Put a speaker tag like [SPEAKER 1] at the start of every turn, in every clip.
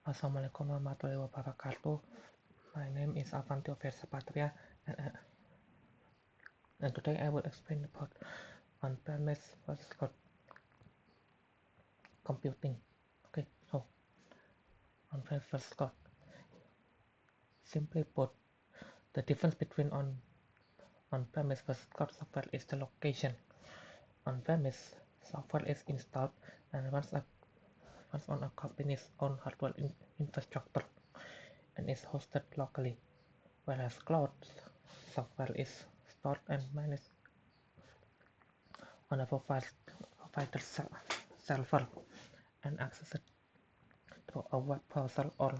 [SPEAKER 1] Assalamualaikum warahmatullahi wabarakatuh. My name is Avantio Versapatria, and today I will explain about on-premise versus cloud computing. Okay, so on-premise versus cloud. Simply put, the difference between on-premise versus cloud software is the location. On-premise software is installed and runs on a company's own hardware infrastructure and is hosted locally, whereas cloud software is stored and managed on a provider server and accessed through a web browser or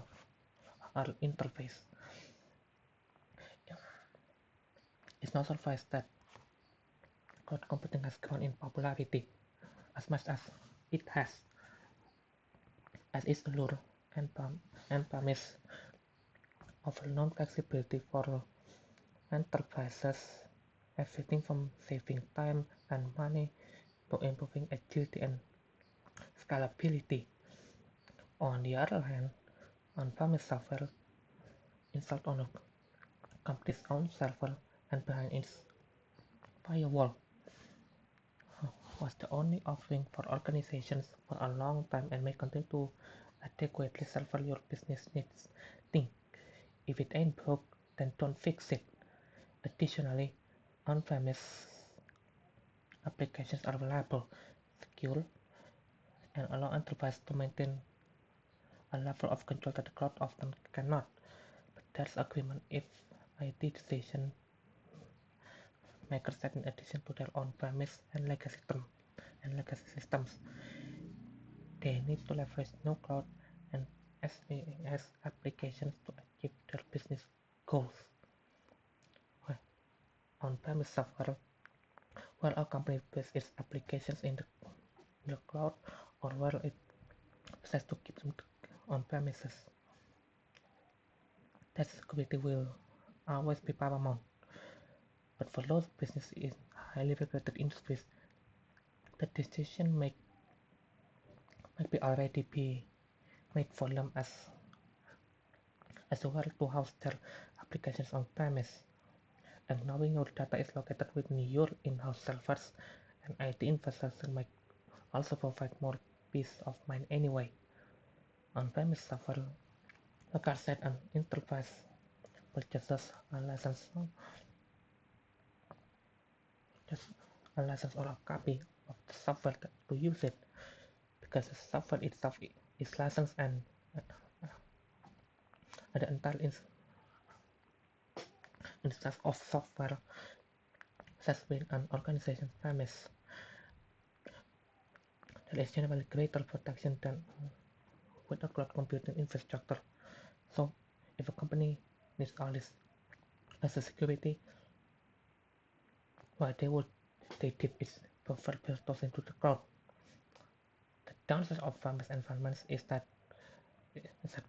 [SPEAKER 1] interface. It's no surprise that cloud computing has grown in popularity as much as it has, as its allure and promise of known flexibility for enterprises, everything from saving time and money to improving agility and scalability. On the other hand, on-premise software installed on a company's own server and behind its firewall was the only offering for organizations for a long time and may continue to adequately serve your business needs. Think, if it ain't broke, then don't fix it. Additionally, on-premise applications are reliable, secure, and allow enterprises to maintain a level of control that the cloud often cannot. But there's agreement if IT decision makers that in addition to their on-premise and legacy systems, they need to leverage new cloud and SaaS applications to achieve their business goals. On-premise software, while a company builds its applications in the cloud or where it decides to keep them on premises, that security will always be paramount. But for those businesses in highly regulated industries, the decision might be already be made for them as well to house their applications on premise. And knowing your data is located within your in-house servers and IT infrastructure might also provide more peace of mind anyway. On-premise software, like I said, an enterprise purchases a license, or a copy of the software to use it, because the software itself is licensed and the entire instance of software sets within an organization's premise. There is generally greater protection than with a cloud computing infrastructure. So, if a company needs all this as a security, why they dip its preferred those into the cloud? The downside of premise environments is that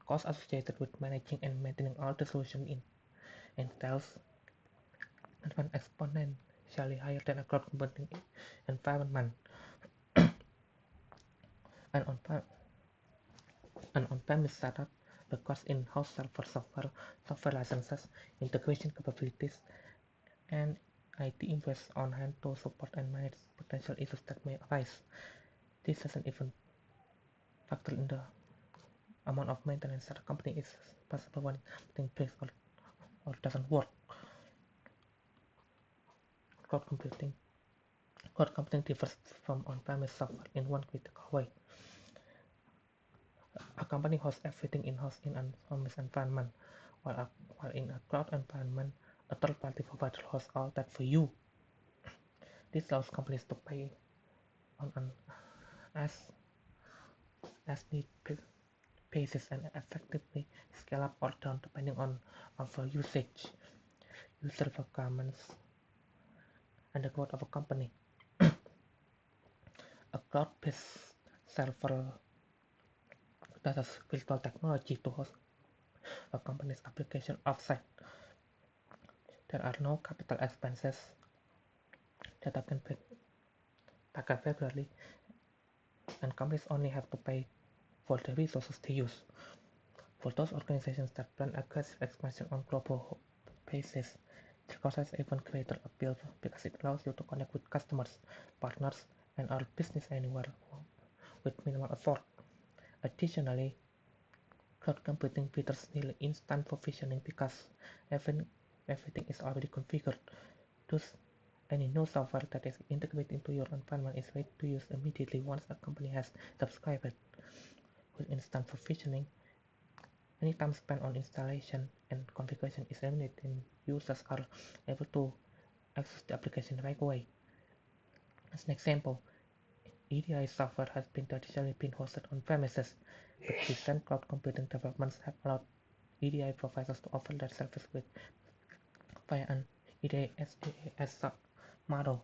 [SPEAKER 1] costs associated with managing and maintaining all the solution entails and run exponentially higher than a cloud computing environment. An on-premise setup requires in-house server software licenses, integration capabilities, and IT employees on hand to support and manage potential issues that may arise. This doesn't even factor in the amount of maintenance that a company is responsible when something breaks or doesn't work. Cloud computing differs from on-premise software in one critical way. A company hosts everything in-house in an on-premise environment, while in a cloud environment, a third-party provider hosts all that for you. This allows companies to pay on an as-need basis and effectively scale up or down depending on our usage, user requirements, and the growth of a company. A cloud-based server uses virtual technology to host a company's application offsite. There are no capital expenses that can be taken regularly, and companies only have to pay for the resources they use. For those organizations that plan aggressive expansion on global basis, Cloud has even greater appeal because it allows you to connect with customers, partners, and other business anywhere with minimal effort. Additionally, cloud computing features nearly instant provisioning because everything is already configured. Thus, any new software that is integrated into your environment is ready to use immediately once a company has subscribed. With instant provisioning, any time spent on installation and configuration is eliminated and users are able to access the application right away. As an example, EDI software has traditionally been hosted on premises, but recent cloud computing developments have allowed EDI providers to offer their service via an EDI as model.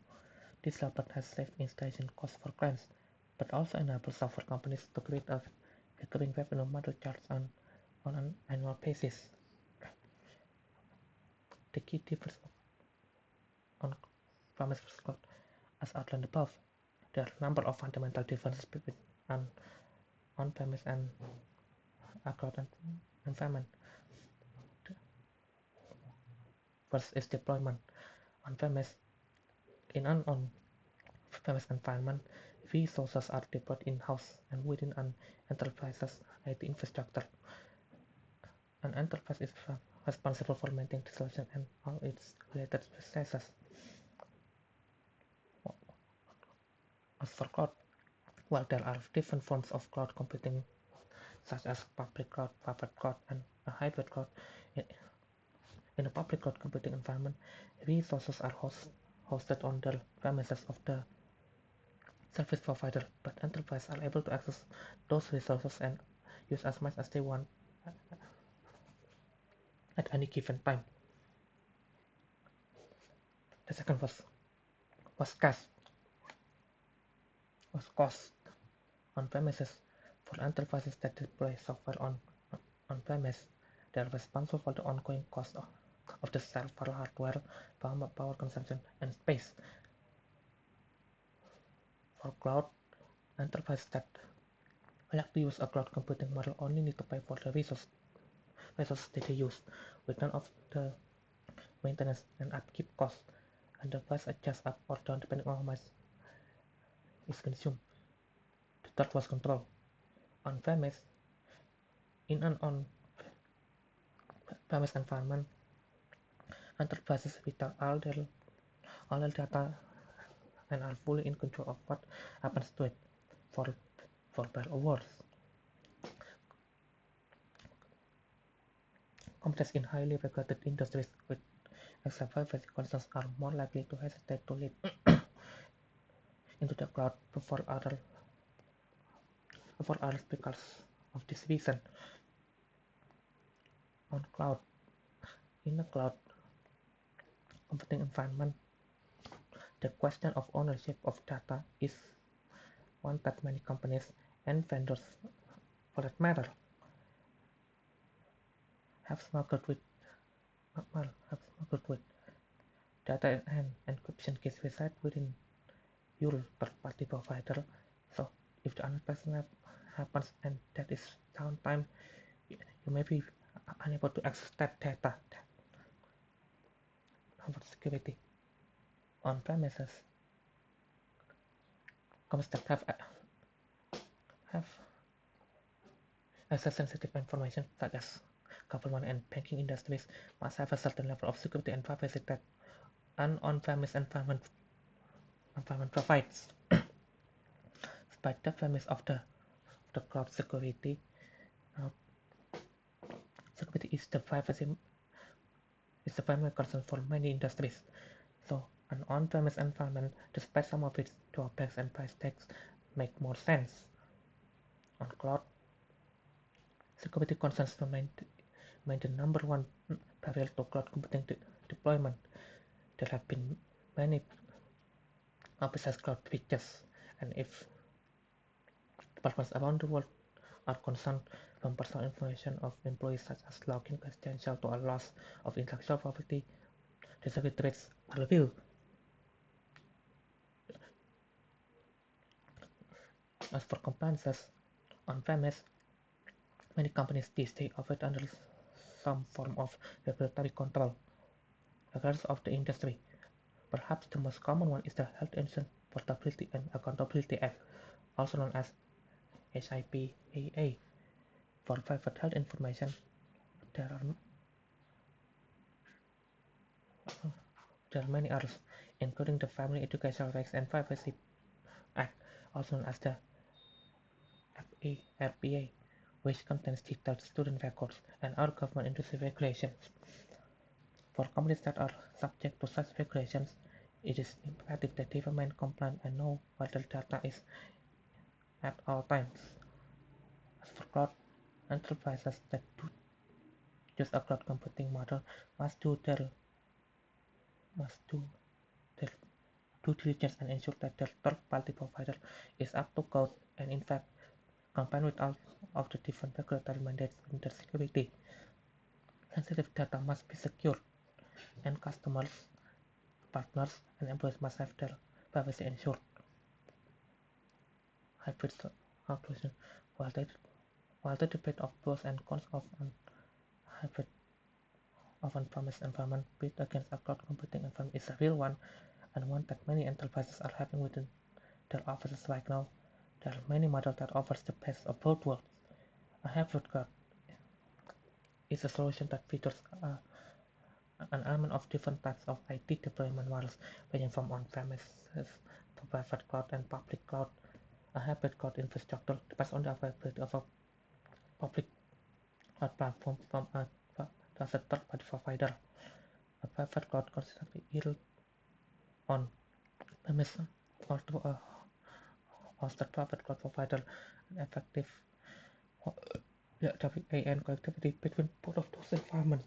[SPEAKER 1] This approach has saved installation costs for clients, but also enables software companies to create a recurring revenue model charged on an annual basis. The key difference on-premise versus cloud, as outlined above, there are a number of fundamental differences between an on-premise and a cloud environment. First is deployment. On-premise In an on-premise environment, resources are deployed in-house and within an enterprise's IT infrastructure. An enterprise is responsible for maintaining the solution and all its related processes. As for cloud, while there are different forms of cloud computing, such as public cloud, private cloud, and a hybrid cloud, in a public cloud computing environment, resources are hosted on the premises of the service provider, but enterprises are able to access those resources and use as much as they want at any given time. The second was cost on premises. For enterprises that deploy software on premise, they are responsible for the ongoing cost of the server hardware, power consumption, and space. For cloud, enterprises that like to use a cloud computing model only need to pay for the resources that they use, with none of the maintenance and upkeep costs, and the price adjusts up or down depending on how much is consumed. The third was control. On-premise, in an on-premise environment, enterprises without all their data and are fully in control of what happens to it. For better or worse, companies in highly regulated industries with extra privacy concerns are more likely to hesitate to leap into the cloud for others because of this reason. In a cloud computing environment, the question of ownership of data is one that many companies and vendors, for that matter, have smuggled with data and encryption keys reside within your third-party provider. So if the unpleasant happens and that is downtime, you may be unable to access that data. For security, on premises, companies that have access sensitive information such as government and banking industries must have a certain level of security and privacy that an on-premise environment provides. Despite the premise of the cloud security, security is the primary concern for many industries. So an on-premise environment, despite some of its drawbacks and price tags, make more sense. On cloud, security concerns remain the number one barrier to cloud computing deployment. There have been many oversized cloud breaches, and if departments around the world are concerned, from personal information of employees such as login credentials to a loss of intellectual property, the security threats are real. As for compliances, on-premise, Many companies these days operate under some form of regulatory control, regardless of the industry. Perhaps the most common one is the Health Insurance Portability and Accountability Act, also known as HIPAA. For private health information, there are, there are many others, including the Family Educational Rights and Privacy Act, also known as the FARPA, which contains detailed student records and other government industry regulations. For companies that are subject to such regulations, it is imperative that they remain compliant and know what their data is at all times. As for cloud enterprises that do use a cloud computing model must do their due diligence and ensure that their third-party provider is up to code and in fact compliant with all of the different regulatory mandates in their security. Sensitive data must be secure, and customers, partners, and employees must have their privacy ensured. Hybrid conclusion. While the debate of pros and cons of an hybrid of on-premise environment built against a cloud computing environment is a real one, and one that many enterprises are having within their offices right now, there are many models that offers the best of both worlds. A hybrid cloud is a solution that features an element of different types of IT deployment models, ranging from on-premises to private cloud and public cloud. A hybrid cloud infrastructure depends on the availability of a public cloud platform from a trusted third-party provider. A private cloud consistently either on-premise or to a hosted private cloud provider, an effective WAN connectivity between both of those environments